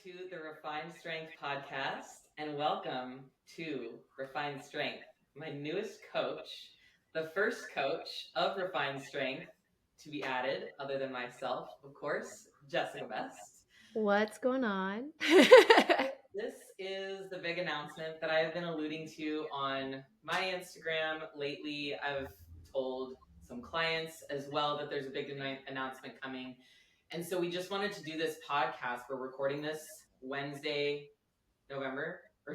to the Refined Strength podcast, and welcome to Refined Strength, my newest coach, the first coach of Refined Strength to be added, other than myself, of course, Jessica Best. What's going on? This is the big announcement that I've been alluding to on my Instagram lately. I've told some clients as well that there's a big announcement coming. And so we just wanted to do this podcast. We're recording this Wednesday,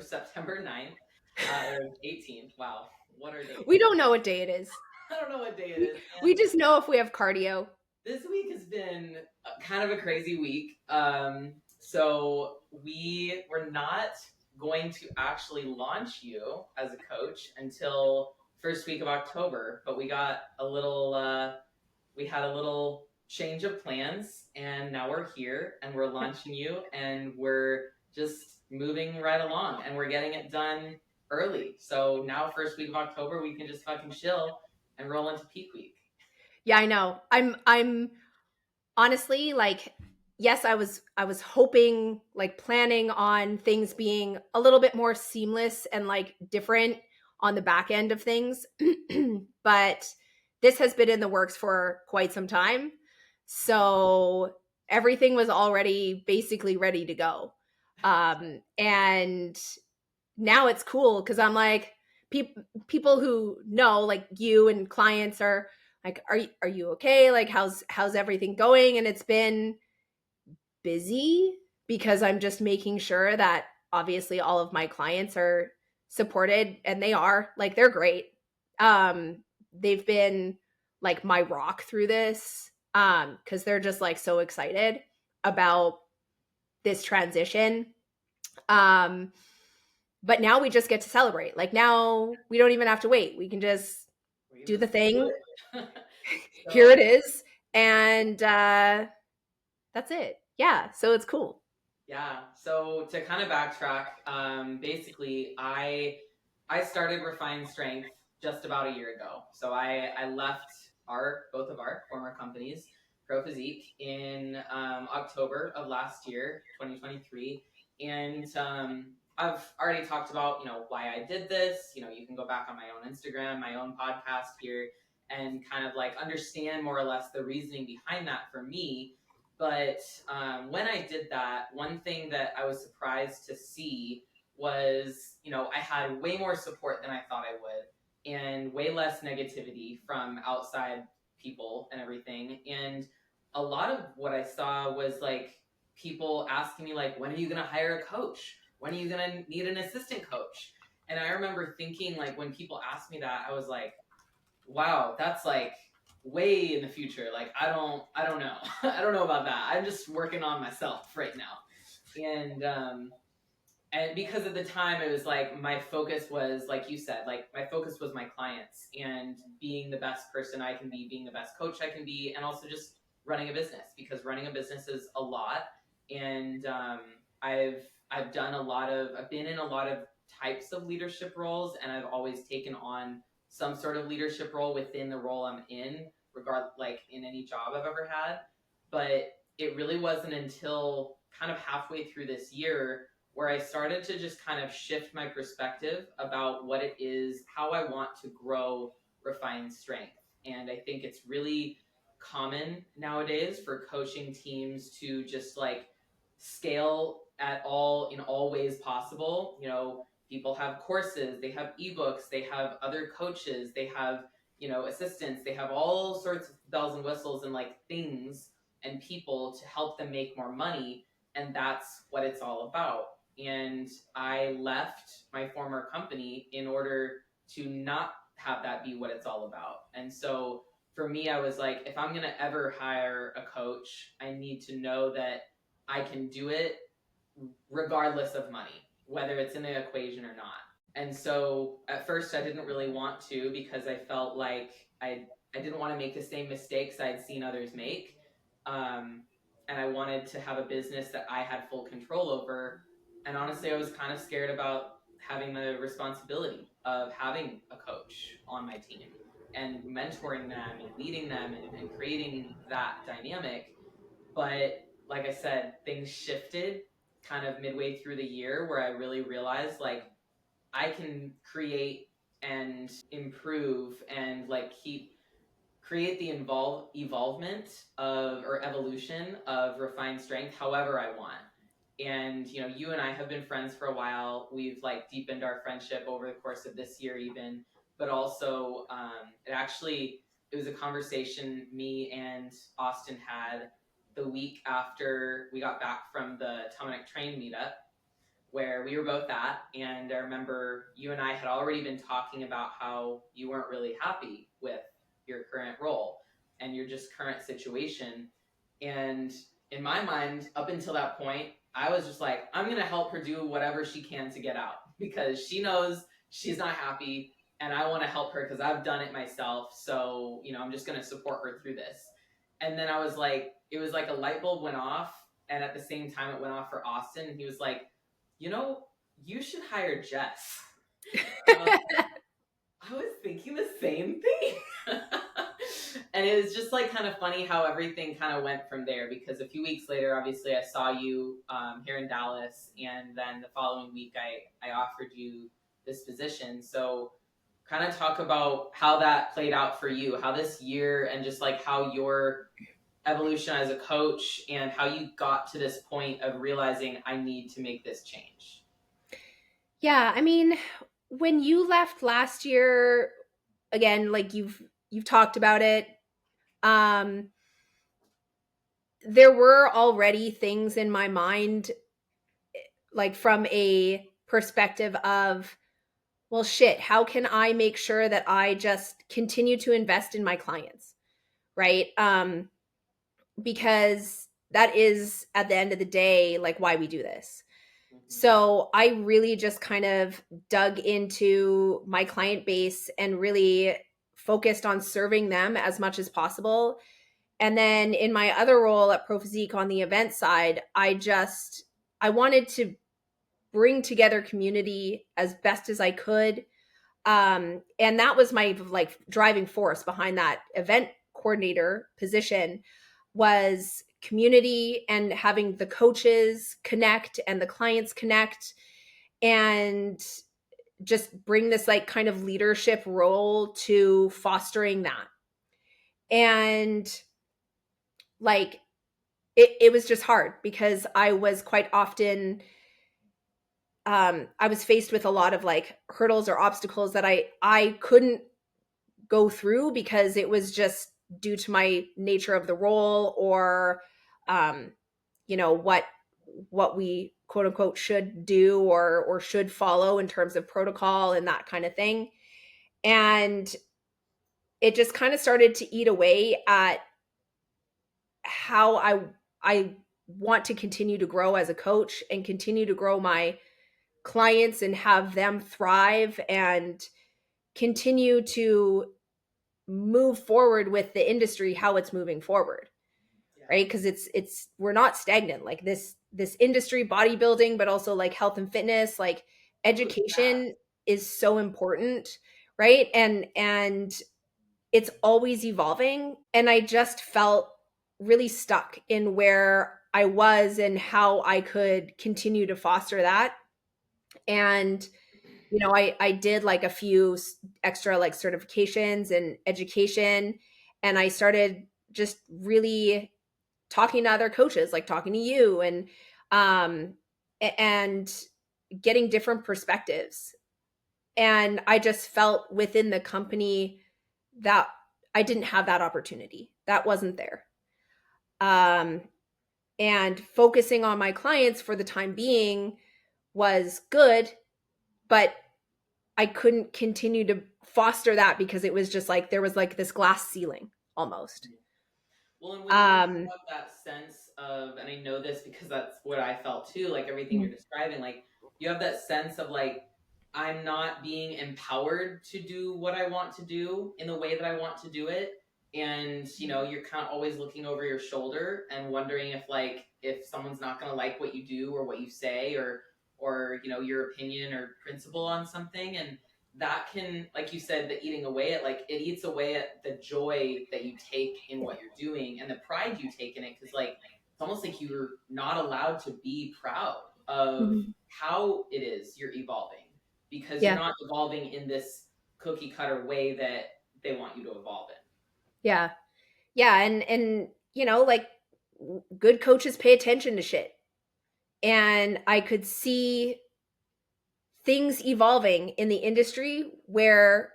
September 9th, or 18th. Wow. What are days? We don't know what day it is. I don't know what day it is. We just know if we have cardio. This week has been kind of a crazy week. So we were not going to actually launch you as a coach until first week of October, but we got a little, we had a little change of plans, and now we're here and we're launching you, and we're just moving right along, and we're getting it done early. So now first week of October, we can just fucking chill and roll into peak week. Yeah, I know. I'm honestly like, yes, I was hoping, like, planning on things being a little bit more seamless and like different on the back end of things. But this has been in the works for quite some time. So everything was already basically ready to go. And now it's cool because I'm like, people who know, like you and clients, are like, are you okay? Like, how's everything going? And it's been busy because I'm just making sure that obviously all of my clients are supported, and they are, like, they're great. They've been like my rock through this, because they're just like so excited about this transition. But now we just get to celebrate. Like, now we don't even have to wait. We can just do the thing. Here it is. And that's it. Yeah. So it's cool. Yeah. So to kind of backtrack, basically, I started Refined Strength just about a year ago. So I left both of our former companies, Pro Physique, in October of last year, 2023, and I've already talked about why I did this. You can go back on my own Instagram, my own podcast here, and kind of like understand more or less the reasoning behind that for me. But when I did that, one thing that I was surprised to see was, I had way more support than I thought I would, and way less negativity from outside people and everything. And a lot of what I saw was like people asking me, like, when are you going to hire a coach? When are you going to need an assistant coach? And I remember thinking, like, when people asked me that, I was like, wow, that's like way in the future. Like, I don't know. I don't know about that. I'm just working on myself right now. And because at the time it was like my focus was, like you said, like my focus was my clients and being the best person I can be, being the best coach I can be, and also just running a business, because running a business is a lot. And I've been in a lot of types of leadership roles, and I've always taken on some sort of leadership role within the role I'm in, like in any job I've ever had. But it really wasn't until kind of halfway through this year where I started to just kind of shift my perspective about what it is, how I want to grow Refined Strength. And I think it's really common nowadays for coaching teams to just like scale in all ways possible. People have courses, they have ebooks, they have other coaches, they have, assistants, they have all sorts of bells and whistles and like things and people to help them make more money. And that's what it's all about. And I left my former company in order to not have that be what it's all about. And so for me, I was like, if I'm going to ever hire a coach, I need to know that I can do it regardless of money, whether it's in the equation or not. And so at first I didn't really want to, because I felt like I didn't want to make the same mistakes I'd seen others make. And I wanted to have a business that I had full control over. And honestly, I was kind of scared about having the responsibility of having a coach on my team and mentoring them and leading them and creating that dynamic. But like I said, things shifted kind of midway through the year where I really realized like I can create and improve and like keep create the evolvement of or evolution of refined strength however I want. And you and I have been friends for a while. We've like deepened our friendship over the course of this year even, but also it was a conversation me and Austin had the week after we got back from the Tominic Train meetup where we were both at. And I remember you and I had already been talking about how you weren't really happy with your current role and your just current situation. And in my mind, up until that point, I was just like, I'm going to help her do whatever she can to get out because she knows she's not happy and I want to help her because I've done it myself. So, I'm just going to support her through this. And then I was like, it was like a light bulb went off. And at the same time, it went off for Austin. And he was like, you should hire Jess. I was thinking the same thing. And it was just like kind of funny how everything kind of went from there because a few weeks later, obviously, I saw you here in Dallas. And then the following week, I offered you this position. So kind of talk about how that played out for you, how this year and just like how your evolution as a coach and how you got to this point of realizing I need to make this change. Yeah, I mean, when you left last year, again, like you've talked about it, um there were already things in my mind, like from a perspective of, well, shit, how can I make sure that I just continue to invest in my clients, right? Because that is at the end of the day like why we do this. Mm-hmm. So I really just kind of dug into my client base and really focused on serving them as much as possible. And then in my other role at ProPhysique on the event side, I wanted to bring together community as best as I could. And that was my like driving force behind that event coordinator position, was community and having the coaches connect and the clients connect and just bring this like kind of leadership role to fostering that. And like it was just hard because I was quite often I was faced with a lot of like hurdles or obstacles that I couldn't go through because it was just due to my nature of the role, or um what we quote unquote should do or should follow in terms of protocol and that kind of thing. And it just kind of started to eat away at how I want to continue to grow as a coach and continue to grow my clients and have them thrive and continue to move forward with the industry how it's moving forward, Yeah. right? Because it's we're not stagnant, like this industry, bodybuilding, but also like health and fitness, like education is so important, right? And it's always evolving, and I just felt really stuck in where I was and how I could continue to foster that. And I did like a few extra like certifications and education, and I started just really talking to other coaches, like talking to you, um and getting different perspectives. And I just felt within the company that I didn't have that opportunity. That wasn't there. Um and focusing on my clients for the time being was good, but I couldn't continue to foster that because it was just like there was like this glass ceiling almost. Well, and when you have that sense of, and I know this because that's what I felt too, like everything you're describing, like you have that sense of like, I'm not being empowered to do what I want to do in the way that I want to do it. And, you're kind of always looking over your shoulder and wondering if someone's not going to like what you do or what you say or, your opinion or principle on something. And that can, like you said, the eating away at like it eats away at the joy that you take in what you're doing and the pride you take in it. Cause like it's almost like you're not allowed to be proud of Mhm. how it is you're evolving, because you're Yeah. not evolving in this cookie cutter way that they want you to evolve in. Yeah. Yeah, and like good coaches pay attention to shit. And I could see things evolving in the industry where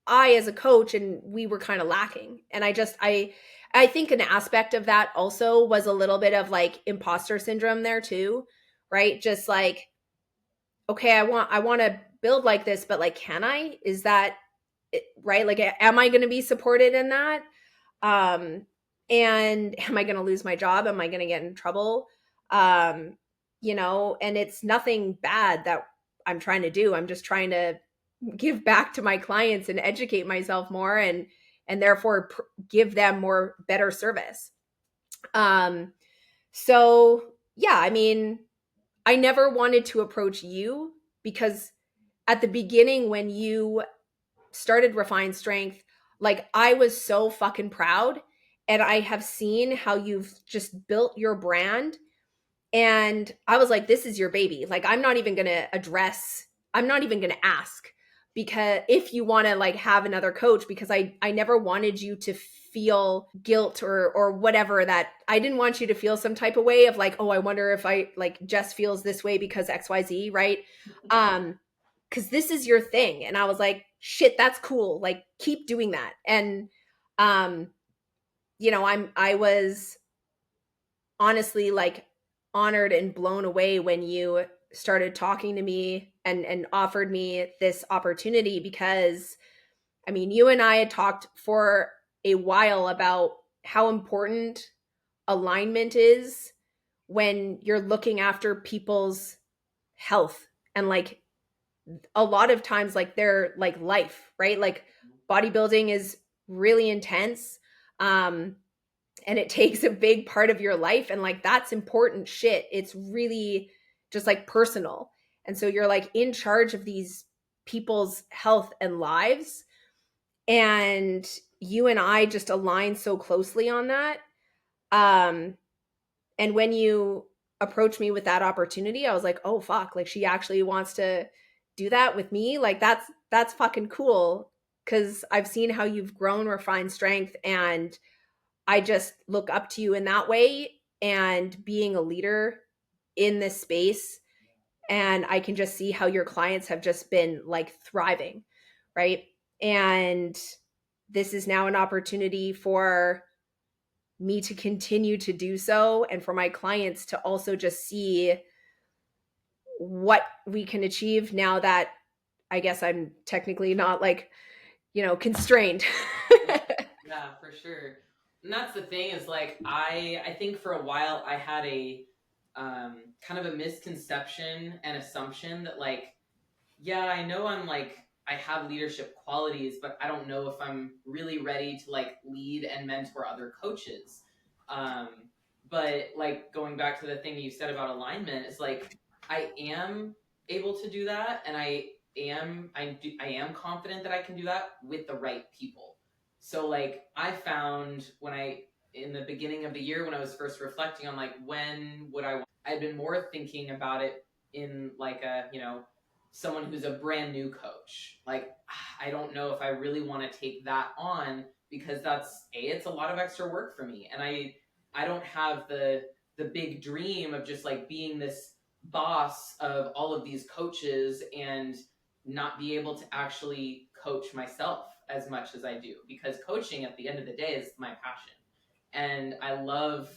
I as a coach and we were kind of lacking. And I think an aspect of that also was a little bit of like imposter syndrome there too, right? Just like, okay, I want to build like this, but like can I? Is that right? Like am I going to be supported in that? Um and am I going to lose my job? Am I going to get in trouble? Um and it's nothing bad that I'm trying to do. I'm just trying to give back to my clients and educate myself more and therefore give them more better service. um so yeah, I mean, I never wanted to approach you because at the beginning when you started Refined Strength, like I was so fucking proud, and I have seen how you've just built your brand, and I was like, this is your baby. Like, I'm not even going to ask because if you want to like have another coach, because I never wanted you to feel guilt or whatever, that I didn't want you to feel some type of way of like, oh, I wonder if I like Jess feels this way because XYZ, right? Cuz this is your thing. And I was like, shit, that's cool. Like keep doing that. And um I was honestly like honored and blown away when you started talking to me and offered me this opportunity, because I mean, you and I had talked for a while about how important alignment is when you're looking after people's health, and like a lot of times like their like life, right? Like bodybuilding is really intense. um and it takes a big part of your life, and like that's important shit. It's really just like personal, and so you're like in charge of these people's health and lives, and you and I just align so closely on that. um and when you approached me with that opportunity, I was like, oh fuck, like she actually wants to do that with me. Like that's fucking cool, because I've seen how you've grown Refined Strength, and I just look up to you in that way, and being a leader in this space. And I can just see how your clients have just been like thriving, right? And this is now an opportunity for me to continue to do so, and for my clients to also just see what we can achieve now that I guess I'm technically not like, constrained. Yeah, for sure. And that's the thing is like I think for a while I had a kind of a misconception and assumption that like, yeah, I know I'm like I have leadership qualities, but I don't know if I'm really ready to like lead and mentor other coaches. Um, but like going back to the thing you said about alignment, is like I am able to do that, and I am confident that I can do that with the right people. So like I found when I in the beginning of the year when I was first reflecting on like when would I'd been more thinking about it in like a someone who's a brand new coach. Like, I don't know if I really want to take that on, because it's a lot of extra work for me, and I don't have the big dream of just like being this boss of all of these coaches and not be able to actually coach myself as much as I do, because coaching at the end of the day is my passion, and I love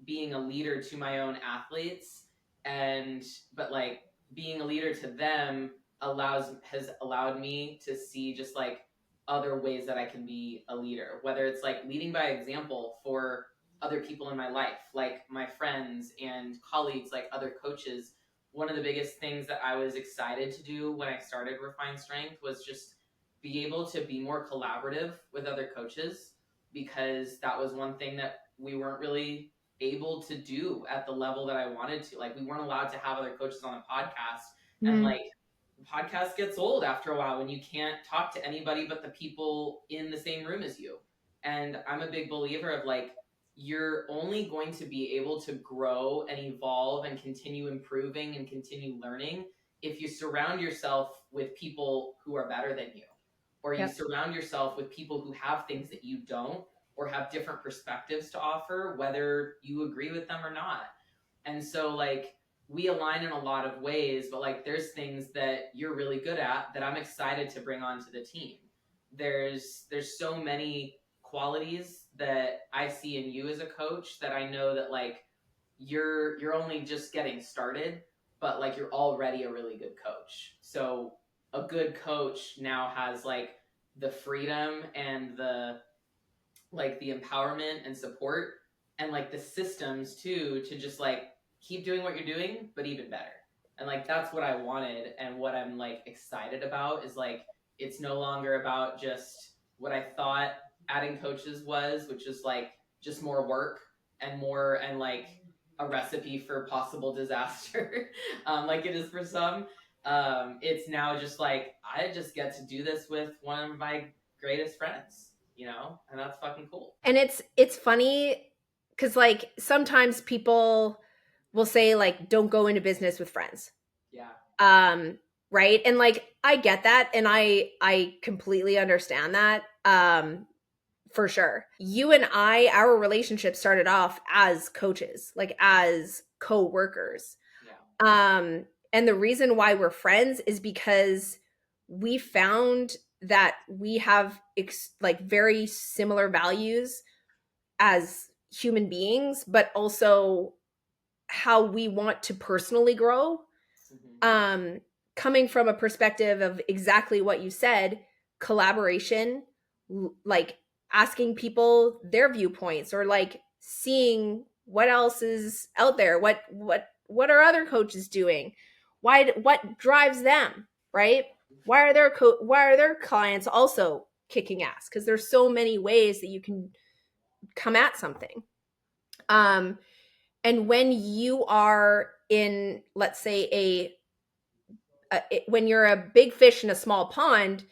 being a leader to my own athletes, and but like being a leader to them has allowed me to see just like other ways that I can be a leader, whether it's like leading by example for other people in my life, like my friends and colleagues, like other coaches. One of the biggest things that I was excited to do when I started Refined Strength was just be able to be more collaborative with other coaches, because that was one thing that we weren't really able to do at the level that I wanted to. Like we weren't allowed to have other coaches on the podcast, and Mhm. like the podcast gets old after a while when you can't talk to anybody but the people in the same room as you. And I'm a big believer of like you're only going to be able to grow and evolve and continue improving and continue learning if you surround yourself with people who are better than you, or you Yep. surround yourself with people who have things that you don't, or have different perspectives to offer, whether you agree with them or not. And so, like, we align in a lot of ways, but like, there's things that you're really good at that I'm excited to bring onto the team. There's so many qualities that I see in you as a coach that I know that, like, you're only just getting started, but like, you're already a really good coach. So a good coach now has like the freedom and the empowerment and support, and like the systems too, to just like keep doing what you're doing but even better. And like, that's what I wanted, and what I'm like excited about is like, it's no longer about just what I thought adding coaches was, which is like just more work and more, and like a recipe for possible disaster, like it is for some. It's now just like, I just get to do this with one of my greatest friends, and that's fucking cool. And it's funny because like sometimes people will say like don't go into business with friends. Yeah. um right, and like I get that, and I completely understand that. For sure, you and I, our relationship started off as coaches, like as co-workers. Yeah. And the reason why we're friends is because we found that we have like very similar values as human beings, but also how we want to personally grow. Mm-hmm. um Coming from a perspective of exactly what you said, collaboration, like asking people their viewpoints, or like seeing what else is out there, what are other coaches doing, what drives them, right? Why are their clients also kicking ass? Because there's so many ways that you can come at something. um and when you are in, let's say, when you're a big fish in a small pond,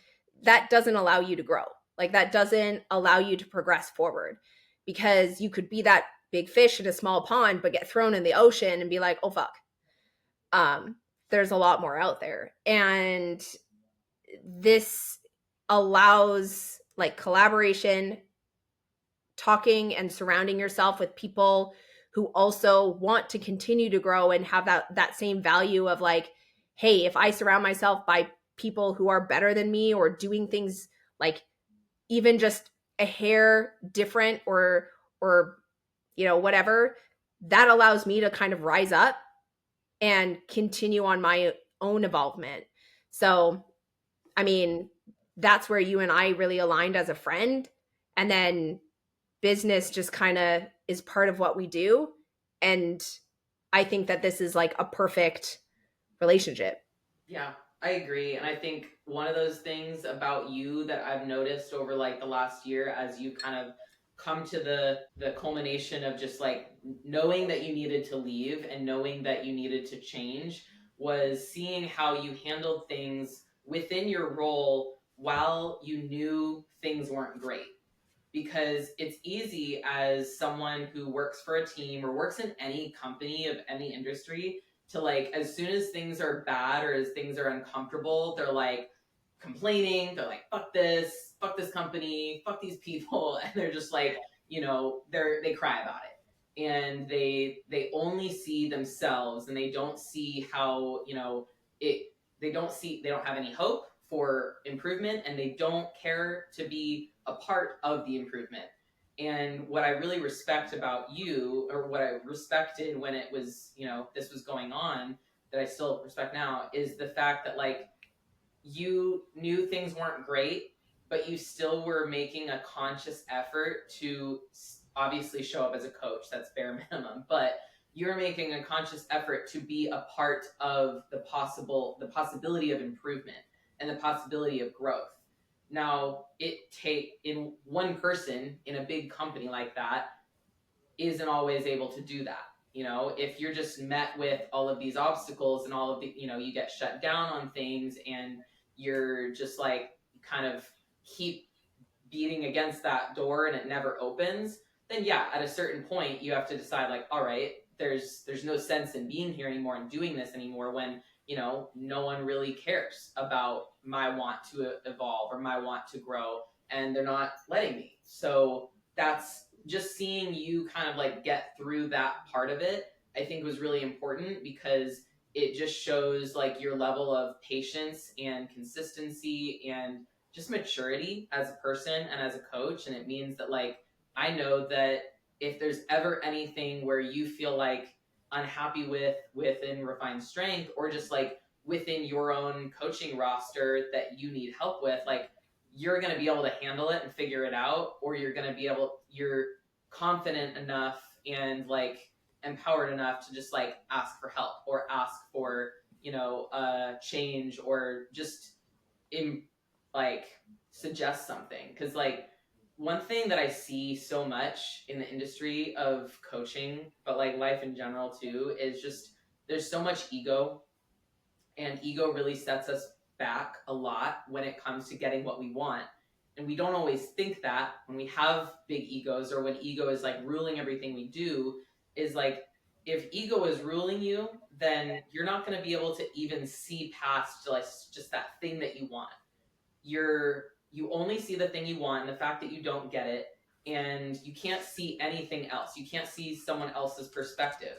that doesn't allow you to grow. Like that doesn't allow you to progress forward, because you could be that big fish in a small pond but get thrown in the ocean and be like, oh fuck. um there's a lot more out there, and this allows like collaboration, talking and surrounding yourself with people who also want to continue to grow and have that same value of like, hey, if I surround myself by people who are better than me or doing things like even just a hair different, or whatever, that allows me to kind of rise up and continue on my own involvement. So I mean, that's where you and I really aligned as a friend. And then business just kind of is part of what we do. And I think that this is like a perfect relationship. Yeah, I agree. And I think one of those things about you that I've noticed over like the last year, as you kind of come to the culmination of just like knowing that you needed to leave and knowing that you needed to change, was seeing how you handled things within your role while you knew things weren't great. Because it's easy as someone who works for a team or works in any company of any industry to, like, as soon as things are bad or as things are uncomfortable, they're like complaining, they're like, fuck this company, fuck these people, and they're just like, they cry about it, and they only see themselves, and they don't see how, it they don't have any hope for improvement, and they don't care to be a part of the improvement. And what I really respect about you, or what I respected when it was, this was going on, that I still respect now, is the fact that, like, you knew things weren't great, but you still were making a conscious effort to obviously show up as a coach. That's bare minimum, but you're making a conscious effort to be a part of the possibility of improvement and the possibility of growth. Now, it take in one person in a big company like that isn't always able to do that. If you're just met with all of these obstacles and all of the, you get shut down on things, and you're just like kind of keep beating against that door and it never opens, then yeah, at a certain point you have to decide like, all right, there's no sense in being here anymore and doing this anymore when, no one really cares about my want to evolve or my want to grow, and they're not letting me. So that's just seeing you kind of like get through that part of it, I think was really important, because it just shows like your level of patience and consistency and just maturity as a person and as a coach. And it means that like, I know that if there's ever anything where you feel like unhappy within Refined Strength, or just like within your own coaching roster that you need help with, like, you're going to be able to handle it and figure it out, or you're confident enough and like empowered enough to just like ask for help or ask for, change, or just in like suggest something. Because like, one thing that I see so much in the industry of coaching, but like life in general too, is just there's so much ego, and ego really sets us back a lot when it comes to getting what we want. And we don't always think that when we have big egos, or when ego is like ruling everything we do, is like, if ego is ruling you, then you're not going to be able to even see past like just that thing that you want. You only see the thing you want, and the fact that you don't get it, and you can't see anything else. You can't see someone else's perspective.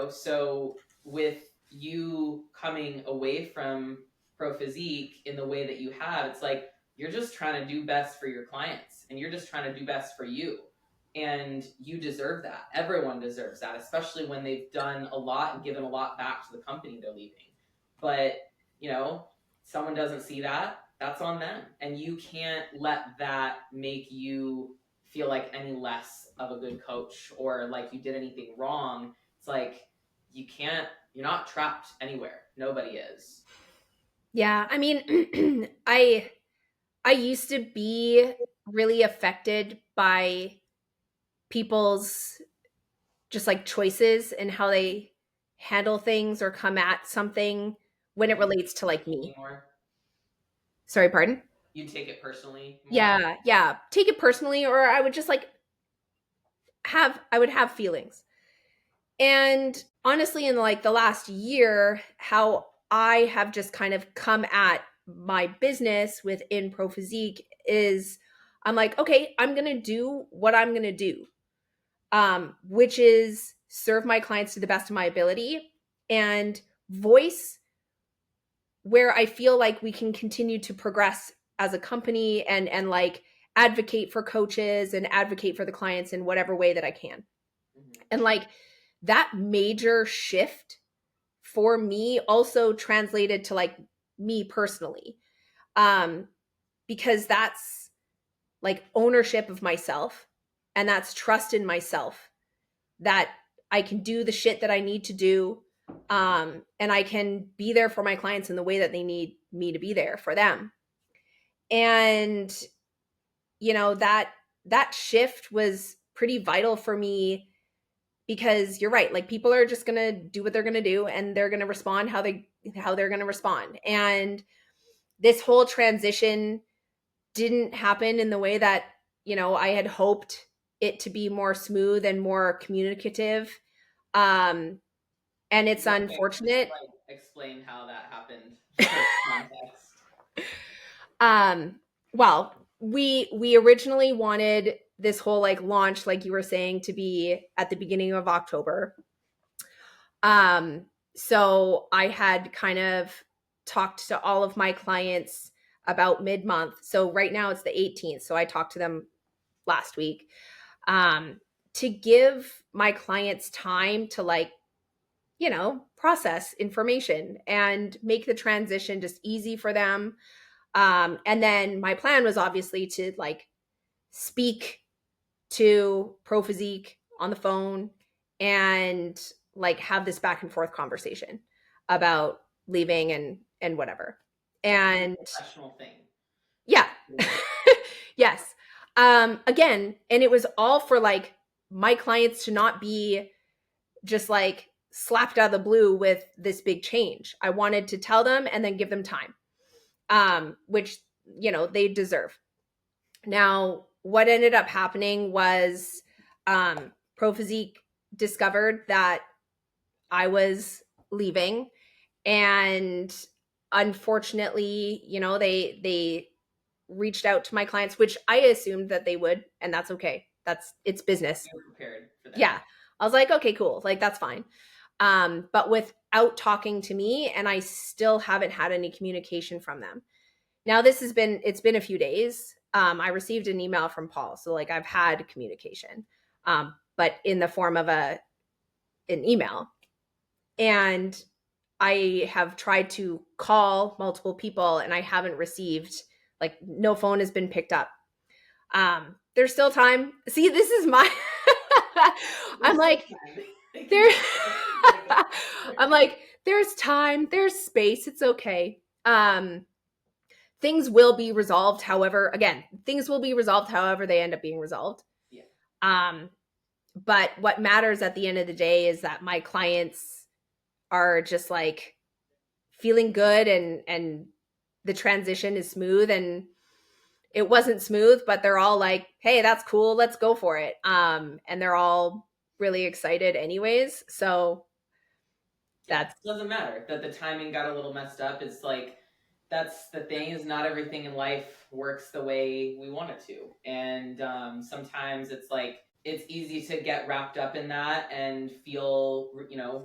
So with you coming away from Pro Physique in the way that you have, it's like you're just trying to do best for your clients, and you're just trying to do best for you. And you deserve that. Everyone deserves that, especially when they've done a lot and given a lot back to the company they're leaving. But, someone doesn't see that, that's on them. And you can't let that make you feel like any less of a good coach, or like you did anything wrong. It's like, you're not trapped anywhere. Nobody is. Yeah, I mean, I used to be really affected by people's just like choices and how they handle things or come at something when it You relates to like me. more. Sorry, pardon? You take it personally more. Yeah, yeah. Take it personally, or I would just like I would have feelings. And honestly, in like the last year, how I have just kind of come at my business within Pro Physique is I'm like, okay, I'm gonna do what I'm gonna do, which is serve my clients to the best of my ability and voice where I feel like we can continue to progress as a company and like advocate for coaches and advocate for the clients in whatever way that I can. Mm-hmm. And like that major shift for me also translated to like me personally. Um because that's like ownership of myself, and that's trust in myself that I can do the shit that I need to do, and I can be there for my clients in the way that they need me to be there for them. And that shift was pretty vital for me, because you're right, like people are just going to do what they're going to do, and they're going to respond how they're going to respond. And this whole transition didn't happen in the way that I had hoped it to be, more smooth and more communicative. um and it's Okay, just unfortunate. like explain how that happened for context. Well, we originally wanted this whole like launch, like you were saying, to be at the beginning of October. So I had kind of talked to all of my clients about mid-month. So right now it's the 18th, so I talked to them last week, to give my clients time to like process information and make the transition just easy for them. And then my plan was obviously to like speak to Pro Physique on the phone and like have this back and forth conversation about leaving and whatever. Yeah, it's And a professional thing. yeah. Yes. Again, and it was all for like my clients to not be just like slapped out of the blue with this big change. I wanted to tell them and then give them time, which they deserve. Now, what ended up happening was Pro Physique discovered that I was leaving, and unfortunately, they reached out to my clients, which I assumed that they would, and that's okay. It's business. You were prepared for that. Yeah. I was like, okay, cool. Like, that's fine. But without talking to me, and I still haven't had any communication from them. Now it's been a few days. I received an email from Paul. So like I've had communication. But in the form of an email. And I have tried to call multiple people and I haven't received, like, no phone has been picked up. There's still time. See, this is my I'm like, there I'm like, there's time, there's space, it's okay. Things will be resolved, however, again, things will be resolved however they end up being resolved. Yeah. But what matters at the end of the day is that my clients are just like feeling good, and the transition is smooth. And it wasn't smooth, but they're all like, hey, that's cool, let's go for it. And they're all really excited anyways. So it doesn't matter that the timing got a little messed up. It's like, that's the thing, is not everything in life works the way we want it to. And sometimes it's like, it's easy to get wrapped up in that and feel,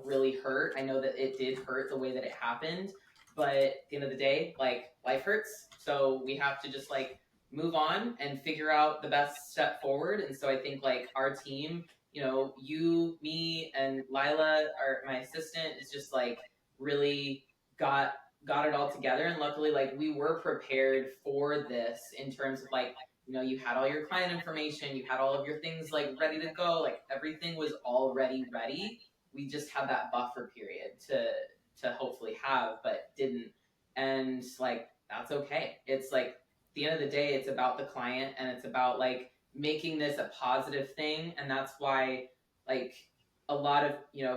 really hurt. I know that it did hurt the way that it happened, but at the end of the day, like, life hurts. So we have to just like move on and figure out the best step forward. And so I think like our team, you, me, and Lila, my assistant, is just like really got it all together. And luckily, like, we were prepared for this in terms of like, you had all your client information, you had all of your things like ready to go, like everything was already ready. We just had that buffer period to hopefully have, but didn't. And like, that's okay. It's like, at the end of the day, it's about the client, and it's about like making this a positive thing. And that's why, like, a lot of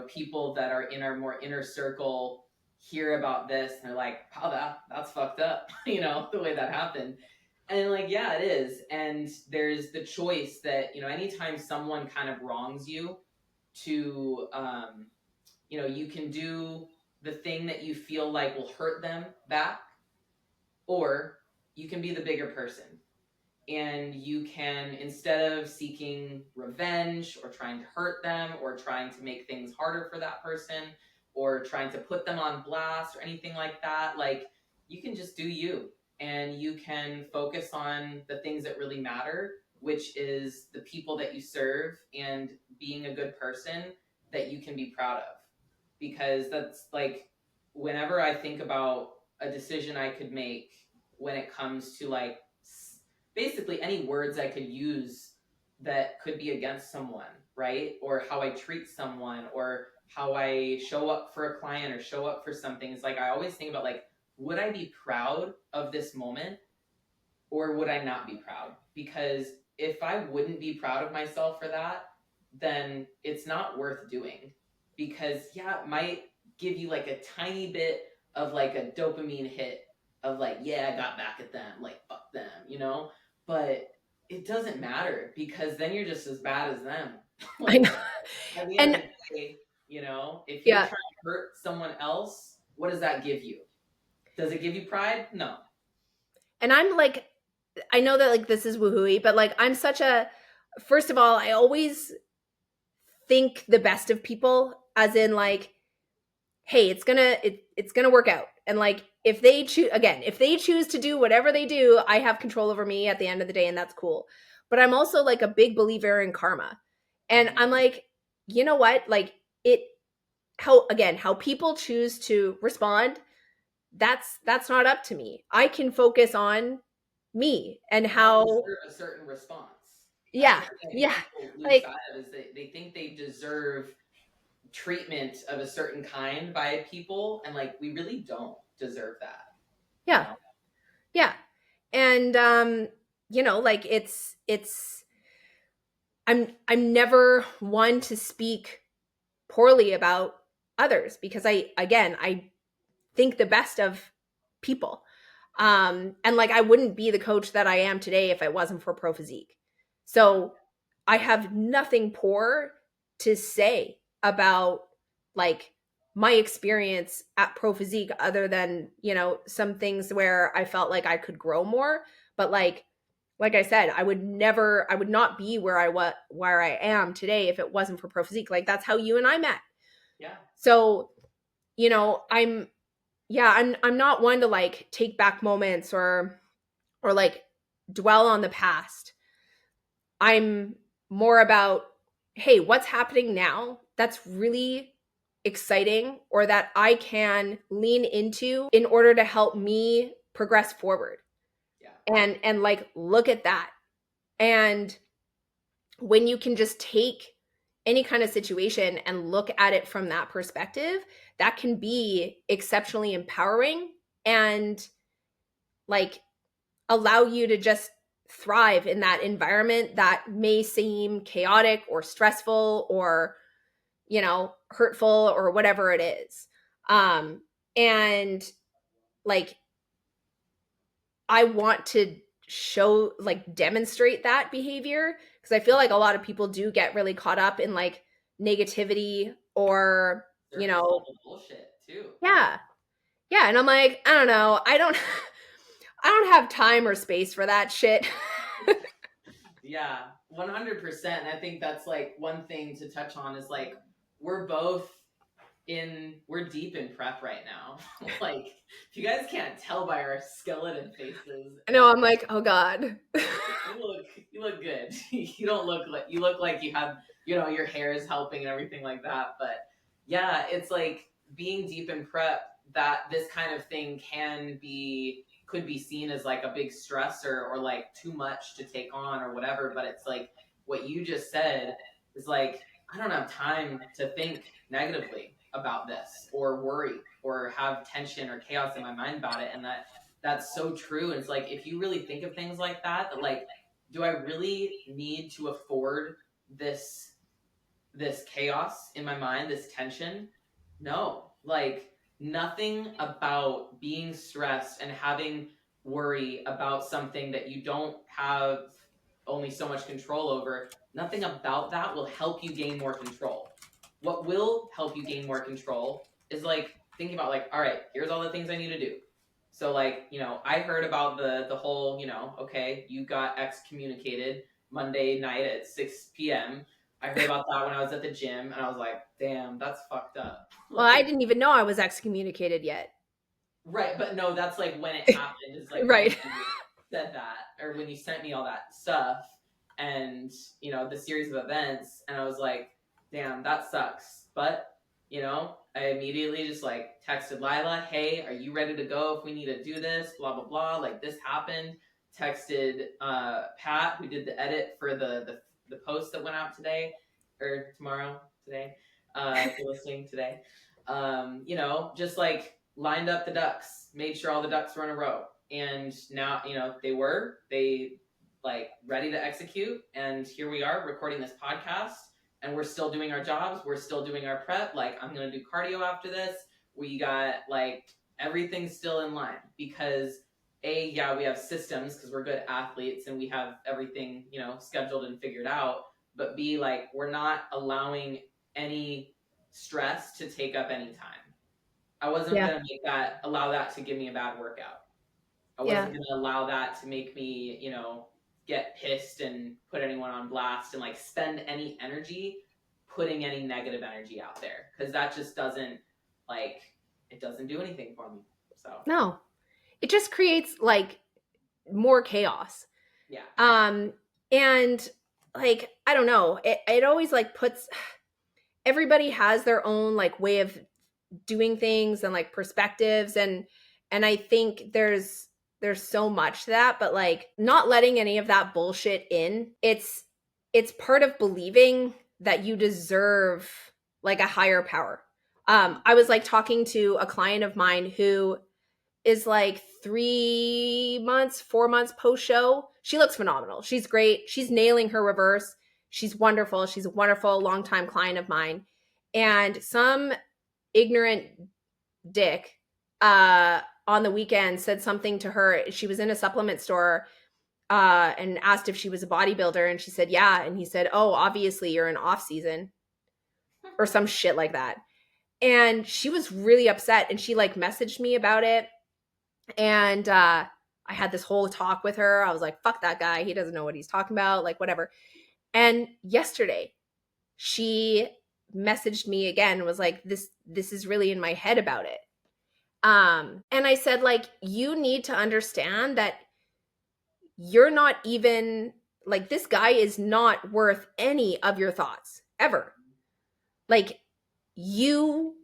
people that are in our more inner circle hear about this and they're like, oh, that's fucked up, the way that happened. And like, yeah, it is. And there's the choice that, anytime someone kind of wrongs you, to you can do the thing that you feel like will hurt them back, or you can be the bigger person. And you can, instead of seeking revenge or trying to hurt them or trying to make things harder for that person or trying to put them on blast or anything like that, like, you can just do you, and you can focus on the things that really matter, which is the people that you serve and being a good person that you can be proud of. Because that's like, whenever I think about a decision I could make when it comes to like basically any words I could use that could be against someone, right? Or how I treat someone, or how I show up for a client or show up for something. It's like, I always think about like, would I be proud of this moment, or would I not be proud? Because if I wouldn't be proud of myself for that, then it's not worth doing. Because yeah, it might give you like a tiny bit of like a dopamine hit of like, yeah, I got back at them, like, fuck them, but it doesn't matter, because then you're just as bad as them. I Like, know. at the end And of the day, if you're yeah, trying to hurt someone else, what does that give you? Does it give you pride? No. and I'm like, I know that like this is woohooey, but like I'm such a, first of all, I always think the best of people, as in like, hey, it's gonna work out. And like, if they choose to do whatever they do, I have control over me at the end of the day, and that's cool. But I'm also like a big believer in karma. And I'm like, you know what? Like, how people choose to respond, that's not up to me. I can focus on me and how. Deserve a certain response. That's Yeah, the thing yeah, people lose like, sight of, is they think they deserve treatment of a certain kind by people, and like, we really don't deserve that. You yeah, know? yeah. And like, I'm never one to speak poorly about others, because I think the best of people. And like, I wouldn't be the coach that I am today if it wasn't for Pro Physique. So I have nothing poor to say about like my experience at Pro Physique other than, some things where I felt like I could grow more. But like I said, I would not be where I am today if it wasn't for Pro Physique. Like that's how you and I met. Yeah. So, I'm yeah, I'm not one to like take back moments or like dwell on the past. I'm more about, hey, what's happening now that's really exciting or that I can lean into in order to help me progress forward. Yeah. And like look at that. And when you can just take any kind of situation and look at it from that perspective, that can be exceptionally empowering and like allow you to just thrive in that environment that may seem chaotic or stressful or hurtful or whatever it is. And like I want to show like demonstrate that behavior because I feel like a lot of people do get really caught up in like negativity or Surface level bullshit too. yeah. Yeah, and I'm like, I don't know. I don't have time or space for that shit. Yeah, 100%. And I think that's like one thing to touch on is like we're deep in prep right now. Like, if you guys can't tell by our skeleton faces, I know, I'm like, oh God. you look good. You look like you have, your hair is helping and everything like that. But yeah, it's like being deep in prep that this kind of thing could be seen as like a big stressor or like too much to take on or whatever. But it's like what you just said is like, I don't have time to think negatively about this or worry or have tension or chaos in my mind about it. And that's so true. And it's like, if you really think of things like that like, do I really need to afford this chaos in my mind, this tension? No. Like, nothing about being stressed and having worry about something that you don't have only so much control over, nothing about that will help you gain more control. What will help you gain more control is like thinking about like, all right, here's all the things I need to do. So like, I heard about the whole, okay, you got excommunicated Monday night at 6 p.m. I heard about that when I was at the gym and I was like, damn, that's fucked up. Well, I didn't even know I was excommunicated yet. Right, but no, that's like when it happened, is like when Right. you said that, or when you sent me all that stuff and, the series of events, and I was like, damn, that sucks. But, I immediately just like texted Lila, hey, are you ready to go if we need to do this? Blah, blah, blah. Like this happened. Texted Pat, who did the edit for the post that went out today, or tomorrow, today, if you're listening today. Just like lined up the ducks, made sure all the ducks were in a row. And now, they like ready to execute. And here we are recording this podcast and we're still doing our jobs. We're still doing our prep. Like I'm going to do cardio after this. We got like everything's still in line because we have systems because we're good athletes and we have everything, scheduled and figured out. But B, like we're not allowing any stress to take up any time. I wasn't going to allow that to give me a bad workout. I wasn't going to allow that to make me, get pissed and put anyone on blast and like spend any energy putting any negative energy out there because that just doesn't it doesn't do anything for me. So no, it just creates like more chaos. Yeah. And like I don't know, it always like puts everybody has their own like way of doing things and like perspectives and I think there's so much to that, but like not letting any of that bullshit in. It's part of believing that you deserve like a higher power. I was like talking to a client of mine who is like 4 months post show. She looks phenomenal. She's great. She's nailing her reverse. She's wonderful. She's a wonderful longtime client of mine. And some ignorant dick on the weekend said something to her. She was in a supplement store and asked if she was a bodybuilder, and she said yeah, and he said, oh, obviously you're in off season or some shit like that. And she was really upset, and she like messaged me about it. And I had this whole talk with her. I was like, fuck that guy, he doesn't know what he's talking about, like whatever. And yesterday she messaged me again and was like, this is really in my head about it. And I said, like, you need to understand that you're not even, like, this guy is not worth any of your thoughts ever. Like, you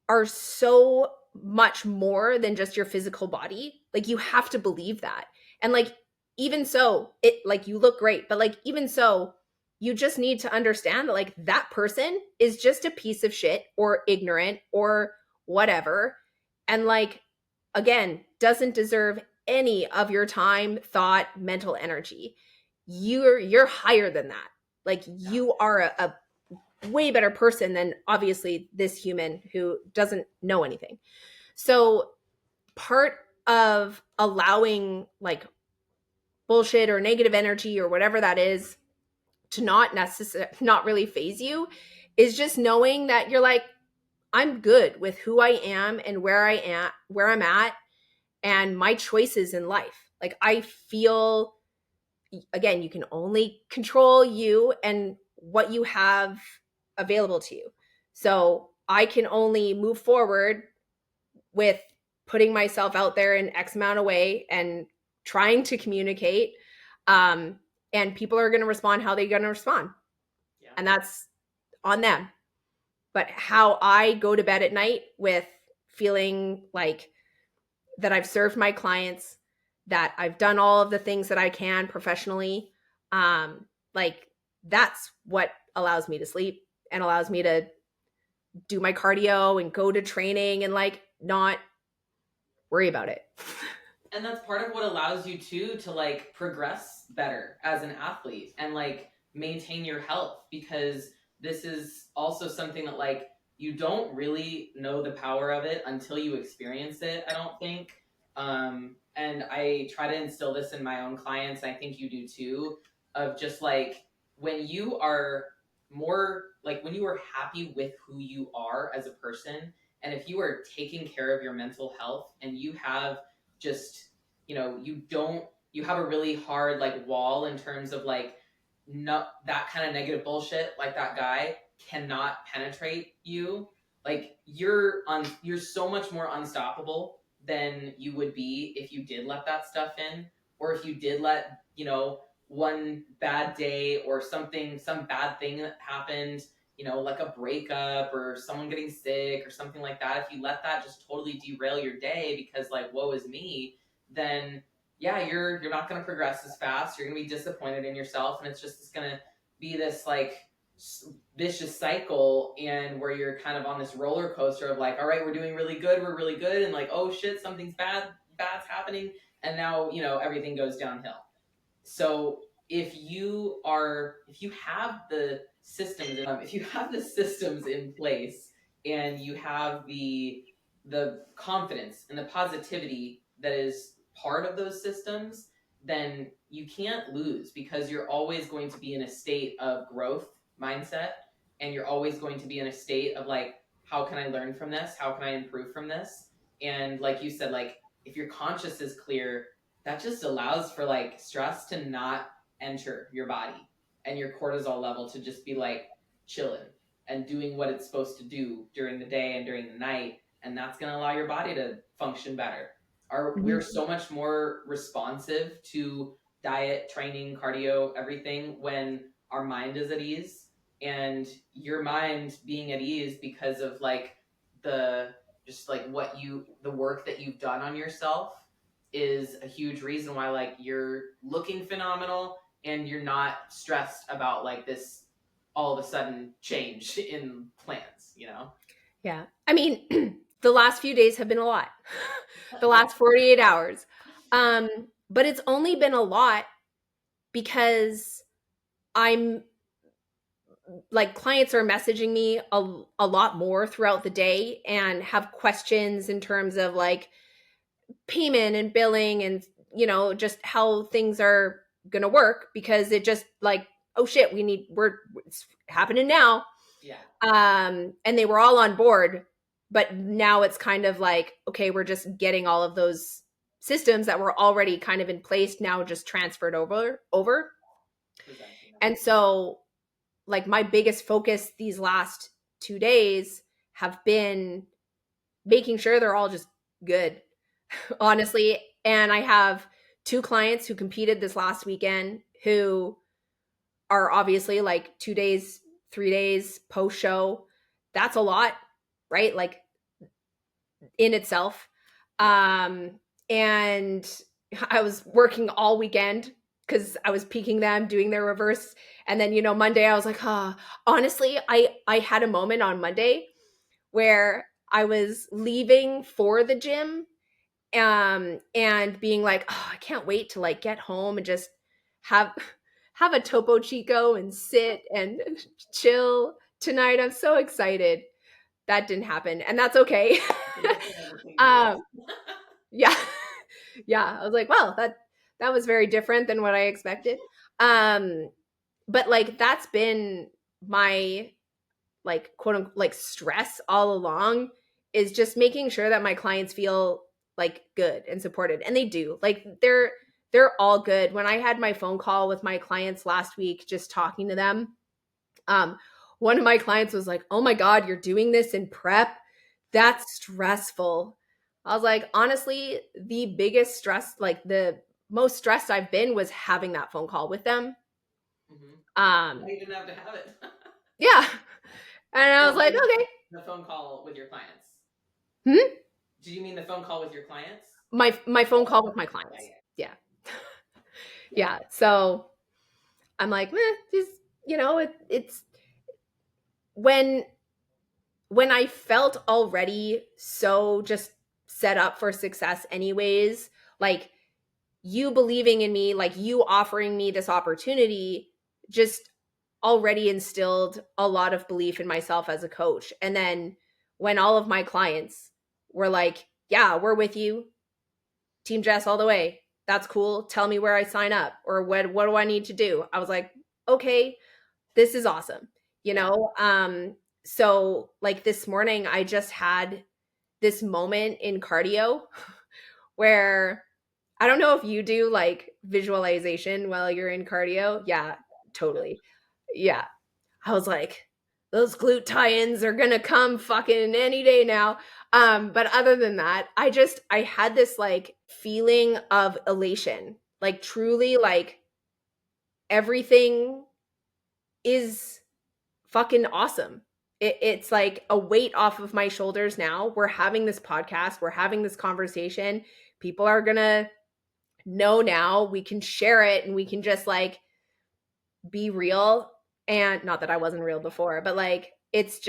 are so much more than just your physical body. Like, you have to believe that. And like, even so, it, like, you look great, but like, even so, you just need to understand that like that person is just a piece of shit or ignorant or whatever, and like, again, doesn't deserve any of your time, thought, mental energy. You're higher than that. Like, you are a way better person than obviously this human who doesn't know anything. So part of allowing like bullshit or negative energy or whatever that is to not really phase you is just knowing that you're like, I'm good with who I am and where I'm at, and my choices in life. Like, I feel, again, you can only control you and what you have available to you. So I can only move forward with putting myself out there in X amount of way and trying to communicate. And people are going to respond how they're going to respond. Yeah. And that's on them. But how I go to bed at night with feeling like that I've served my clients, that I've done all of the things that I can professionally, like, that's what allows me to sleep and allows me to do my cardio and go to training and like not worry about it. And that's part of what allows you to like progress better as an athlete and like maintain your health, because this is also something that like you don't really know the power of it until you experience it, I don't think. And I try to instill this in my own clients, and I think you do too, of just like when you are more like when you are happy with who you are as a person, and if you are taking care of your mental health and you have just, you don't, you have a really hard like wall in terms of like, no, that kind of negative bullshit like that guy cannot penetrate you. Like, you're so much more unstoppable than you would be if you did let that stuff in, or if you did let, one bad day or something, some bad thing that happened, like a breakup or someone getting sick or something like that, if you let that just totally derail your day because like, woe is me, then yeah, you're not going to progress as fast. You're going to be disappointed in yourself, and it's going to be this like vicious cycle, and where you're kind of on this roller coaster of like, all right, we're doing really good, and like, oh shit, something's bad's happening, and now everything goes downhill. So if you have the systems, if you have the systems in place, and you have the confidence and the positivity that is part of those systems, then you can't lose, because you're always going to be in a state of growth mindset, and you're always going to be in a state of like, how can I learn from this? How can I improve from this? And like you said, like, if your conscious is clear, that just allows for like stress to not enter your body, and your cortisol level to just be like chilling and doing what it's supposed to do during the day and during the night, and that's going to allow your body to function better. We're so much more responsive to diet, training, cardio, everything when our mind is at ease, and your mind being at ease because of like the just like the work that you've done on yourself is a huge reason why like you're looking phenomenal, and you're not stressed about like this all of a sudden change in plans. Yeah. I mean, the last few days have been a lot. The last 48 hours. But it's only been a lot because I'm like, clients are messaging me a lot more throughout the day and have questions in terms of like payment and billing and just how things are gonna work because it just like, oh shit, it's happening now. Yeah. And they were all on board, but now it's kind of like, okay, we're just getting all of those systems that were already kind of in place now just transferred over. And so like my biggest focus these last 2 days have been making sure they're all just good, honestly. And I have 2 clients who competed this last weekend who are obviously like 2 days, 3 days post show. That's a lot, right? Like in itself. And I was working all weekend because I was peaking them, doing their reverse. And then, Monday I was like, honestly, I had a moment on Monday where I was leaving for the gym and being like, oh, I can't wait to like get home and just have have a Topo Chico and sit and chill tonight. I'm so excited. That didn't happen, and that's okay. um, yeah, yeah. I was like, well, that was very different than what I expected. Um, but like that's been my like quote unquote like stress all along, is just making sure that my clients feel like good and supported, and they do. Like they're all good. When I had my phone call with my clients last week just talking to them, um one of my clients was like, oh my god, you're doing this in prep? That's stressful. I was like, honestly, the biggest stress, like the most stressed I've been was having that phone call with them. No, you didn't have to have it. Yeah. And I was Well, like, okay. the phone call with your clients. Hmm? Did you mean the phone call with your clients? My phone call with my clients. Yeah. Yeah. So I'm like, just, it's when I felt already so just set up for success anyways, like you believing in me, like you offering me this opportunity just already instilled a lot of belief in myself as a coach. And then when all of my clients were like, yeah, we're with you, Team Jess all the way. That's cool. Tell me where I sign up, or what do I need to do? I was like, okay, this is awesome. So like this morning I just had this moment in cardio where I don't know if you do like visualization while you're in cardio. Yeah, totally. Yeah. I was like, those glute tie-ins are gonna come fucking any day now. But other than that, I had this like feeling of elation, like truly like everything is fucking awesome. It's like a weight off of my shoulders now. We're having this podcast, we're having this conversation. People are gonna know now. We can share it and we can just like be real. And not that I wasn't real before, but like it's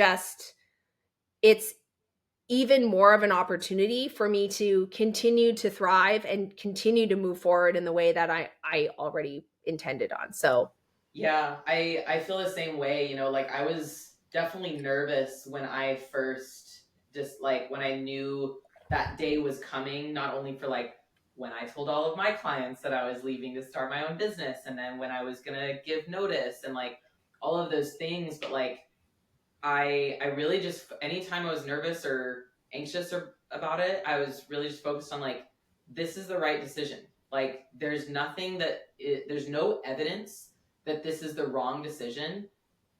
even more of an opportunity for me to continue to thrive and continue to move forward in the way that I already intended on. So yeah, I feel the same way. Like I was definitely nervous when I first just like when I knew that day was coming, not only for like when I told all of my clients that I was leaving to start my own business, and then when I was gonna give notice and like all of those things, but like I really just anytime I was nervous or anxious about it, I was really just focused on like this is the right decision. Like there's nothing there's no evidence that this is the wrong decision.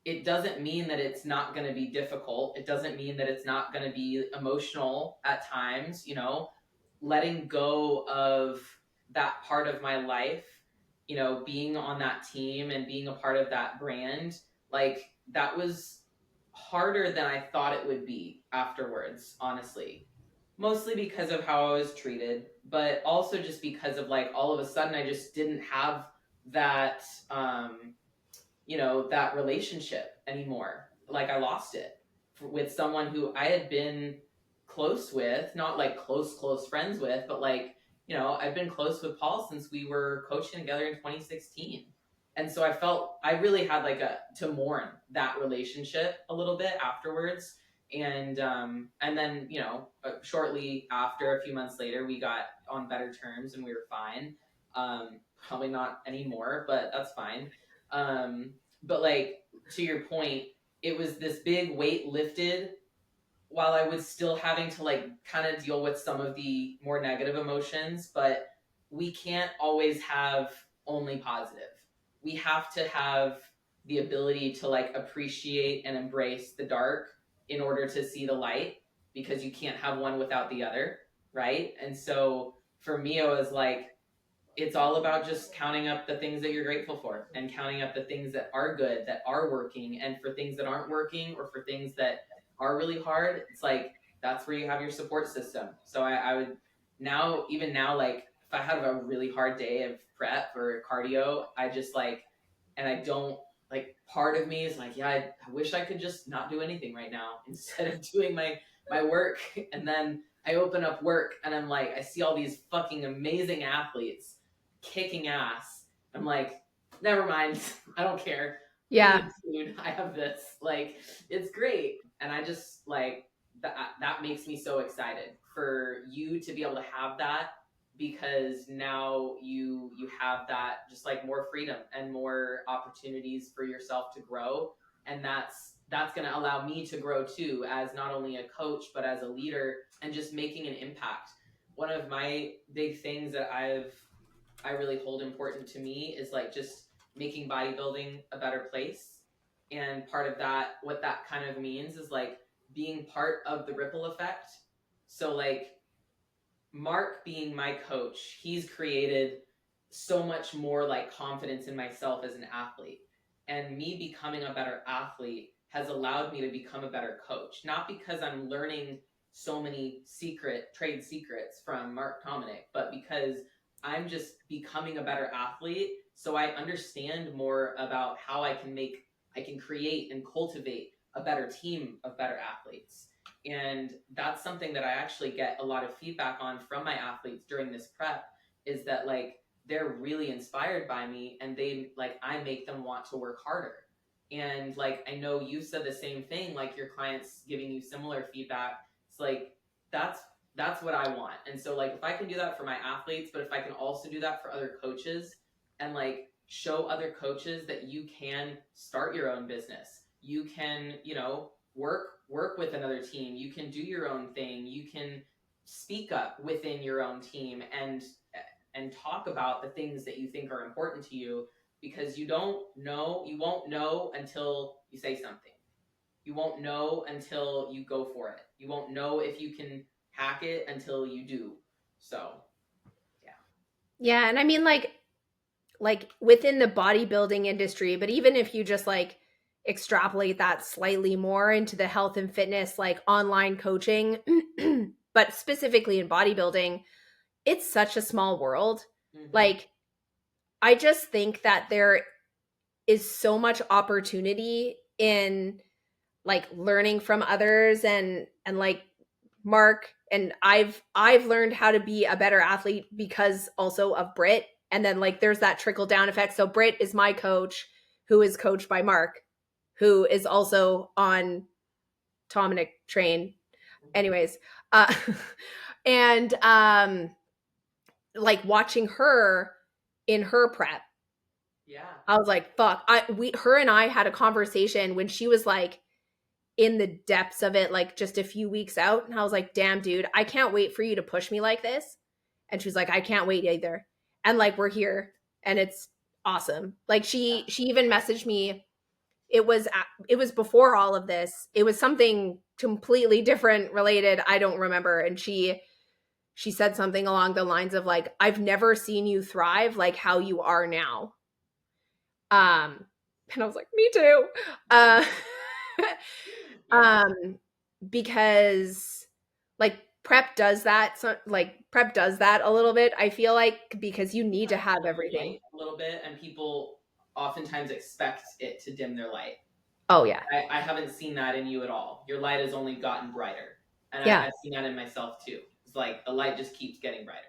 It doesn't mean that it's not going to be difficult. It doesn't mean that it's not going to be emotional at times, letting go of that part of my life, being on that team and being a part of that brand, like that was harder than I thought it would be afterwards, honestly. Mostly because of how I was treated, but also just because of like all of a sudden I just didn't have that that relationship anymore. Like I lost it with someone who I had been close with, not like close friends with, but like, I've been close with Paul since we were coaching together in 2016. And so I felt I really had like to mourn that relationship a little bit afterwards. And then, shortly after, a few months later, we got on better terms and we were fine. probably not anymore, but that's fine. But like, to your point, it was this big weight lifted while I was still having to like kind of deal with some of the more negative emotions, but we can't always have only positive. We have to have the ability to like appreciate and embrace the dark in order to see the light, because you can't have one without the other, right? And so for me, it was like, it's all about just counting up the things that you're grateful for and counting up the things that are good, that are working. And for things that aren't working or for things that are really hard, it's like that's where you have your support system. So I would now, even now, like if I have a really hard day of prep or cardio, I just like, and I don't like, part of me is like, yeah, I wish I could just not do anything right now instead of doing my work. And then I open up work and I'm like, I see all these fucking amazing athletes kicking ass. I'm like, never mind. I don't care. Give me Yeah. the food. I have this. Like, it's great. And I just like that makes me so excited for you to be able to have that, because now you have that, just like more freedom and more opportunities for yourself to grow. And that's going to allow me to grow too, as not only a coach but as a leader, and just making an impact. One of my big things that I really hold important to me is like just making bodybuilding a better place. And part of that, what that kind of means is like being part of the ripple effect. So like Mark being my coach, he's created so much more like confidence in myself as an athlete. And me becoming a better athlete has allowed me to become a better coach. Not because I'm learning so many trade secrets from Mark Dominic, but because I'm just becoming a better athlete. So I understand more about how I can create and cultivate a better team of better athletes. And that's something that I actually get a lot of feedback on from my athletes during this prep, is that like they're really inspired by me, and they like, I make them want to work harder. And like, I know you said the same thing, like your clients giving you similar feedback. It's like that's that's what I want. And so like, if I can do that for my athletes, but if I can also do that for other coaches, and like show other coaches that you can start your own business, you can, work with another team, you can do your own thing, you can speak up within your own team, and talk about the things that you think are important to you, because you won't know until you say something. You won't know until you go for it. You won't know if you can hack it until you do. So yeah. Yeah, and I mean like within the bodybuilding industry, but even if you just like extrapolate that slightly more into the health and fitness like online coaching, but specifically in bodybuilding, it's such a small world. Mm-hmm. Like I just think that there is so much opportunity in like learning from others, and like Mark and I've learned how to be a better athlete because also of Britt, and then like there's that trickle down effect. So Britt is my coach, who is coached by Mark, who is also on Dominic Train. Anyways, uh and like watching her in her prep, Yeah. I was like, fuck. Her and I had a conversation when she was like in the depths of it, like just a few weeks out. And I was like, damn, dude, I can't wait for you to push me like this. And she was like, I can't wait either. And like, we're here and it's awesome. Like Yeah. she even messaged me. It was before all of this. It was something completely different related. I don't remember. And she said something along the lines of like, I've never seen you thrive like how you are now. And I was like, me too. Uh Yeah. um because like prep does that a little bit, I feel like, because you need to Like have dim the everything. light a little bit, and people oftentimes expect it to dim their light. Oh yeah. I haven't seen that in you at all. Your light has only gotten brighter. And Yeah. I've seen that in myself too. It's like the light just keeps getting brighter.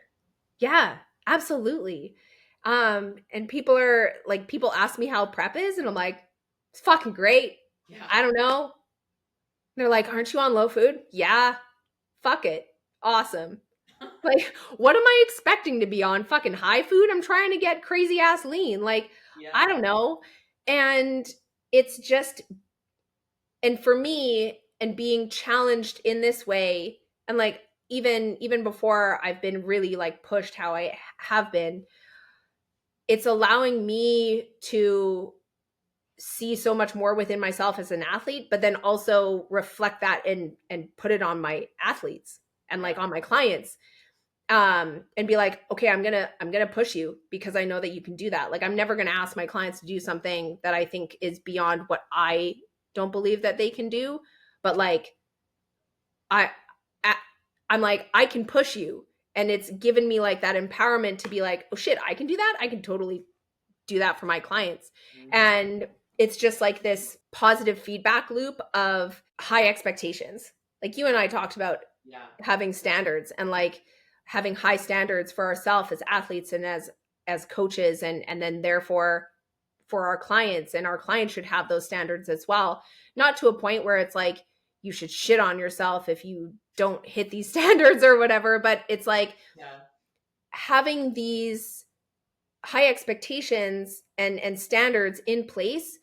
Yeah, absolutely. And people ask me how prep is, and I'm like, it's fucking great. Yeah. I don't know. They're like, aren't you on low food? Yeah. Fuck it. Awesome. Like, what am I expecting to be on? Fucking high food? I'm trying to get crazy ass lean. Like, I Yeah. don't know. And it's just, and for me, and being challenged in this way, and like, even before I've been really like pushed how I have been, it's allowing me to see so much more within myself as an athlete, but then also reflect that and put it on my athletes and like Yeah. on my clients, and be like, okay, I'm gonna push you because I know that you can do that. Like, I'm never gonna ask my clients to do something that I think is beyond what I don't believe that they can do. But like, I, I I'm like, I can push you, and it's given me like that empowerment to be like, oh shit, I can do that. I can totally do that for my clients. Hmm. And it's just like this positive feedback loop of high expectations. Like you and I talked about Yeah. having standards, and like having high standards for ourselves as athletes and as coaches, and then therefore for our clients, and our clients should have those standards as well. Not to a point where it's like you should shit on yourself if you don't hit these standards or whatever, but it's like Yeah. having these high expectations and standards in place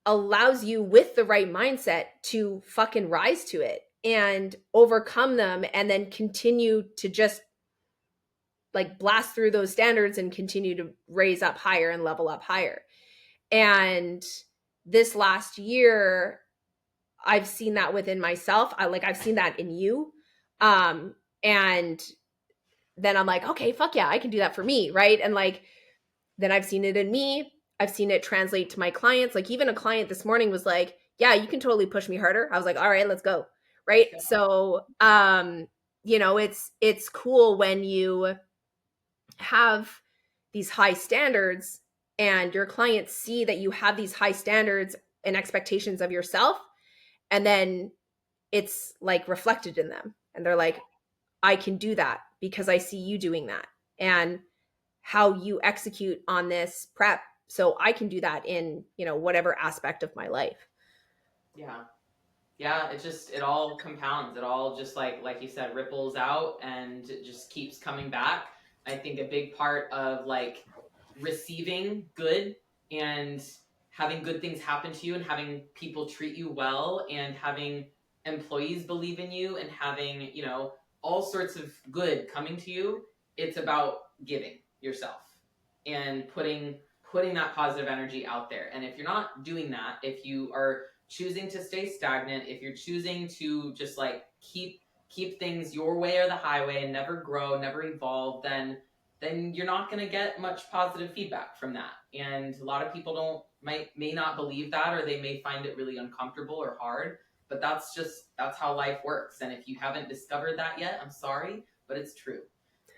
allows you, with the right mindset, to fucking rise to it and overcome them, and then continue to just like blast through those standards and continue to raise up higher and level up higher. And this last year, I've seen that within myself. I've seen that in you. And then I'm like, okay, fuck yeah, I can do that for me, right? And like, then I've seen it in me. I've seen it translate to my clients. Like, even a client this morning was like, yeah, you can totally push me harder. I was like, all right, let's go. Right. Let's go. So, it's cool when you have these high standards and your clients see that you have these high standards and expectations of yourself. And then it's like reflected in them. And they're like, I can do that because I see you doing that. And how you execute on this prep, so I can do that in whatever aspect of my life. Yeah. Yeah, it all compounds. It all just like you said, ripples out and it just keeps coming back. I think a big part of like receiving good and having good things happen to you and having people treat you well and having employees believe in you and having, all sorts of good coming to you, it's about giving yourself and putting that positive energy out there. And if you're not doing that, if you are choosing to stay stagnant, if you're choosing to just like keep things your way or the highway and never grow, never evolve, then you're not going to get much positive feedback from that. And a lot of people may not believe that, or they may find it really uncomfortable or hard, but that's how life works. And if you haven't discovered that yet, I'm sorry, but it's true.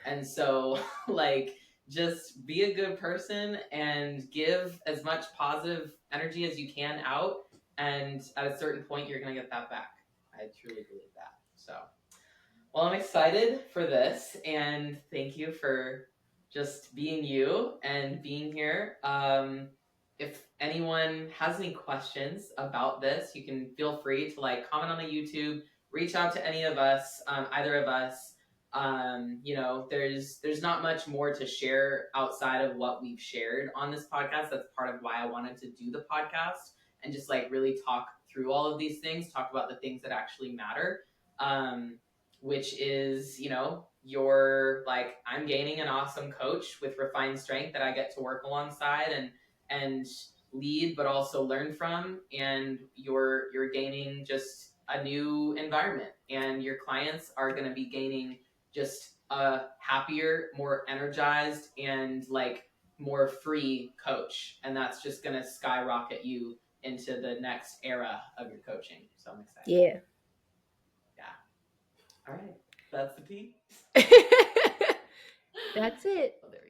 And so like, just be a good person and give as much positive energy as you can out, and at a certain point you're going to get that back. I truly believe that. So, well, I'm excited for this, and thank you for just being you and being here. If anyone has any questions about this, you can feel free to like comment on the YouTube, reach out to any of us, either of us. There's not much more to share outside of what we've shared on this podcast. That's part of why I wanted to do the podcast and just like really talk through all of these things, talk about the things that actually matter. Which is, you're like, I'm gaining an awesome coach with refined strength that I get to work alongside and lead, but also learn from. And you're gaining just a new environment, and your clients are going to be gaining just a happier, more energized, and like more free coach. And that's just going to skyrocket you into the next era of your coaching. So I'm excited. Yeah. Yeah. All right. That's the tea. That's it. Oh, there we go.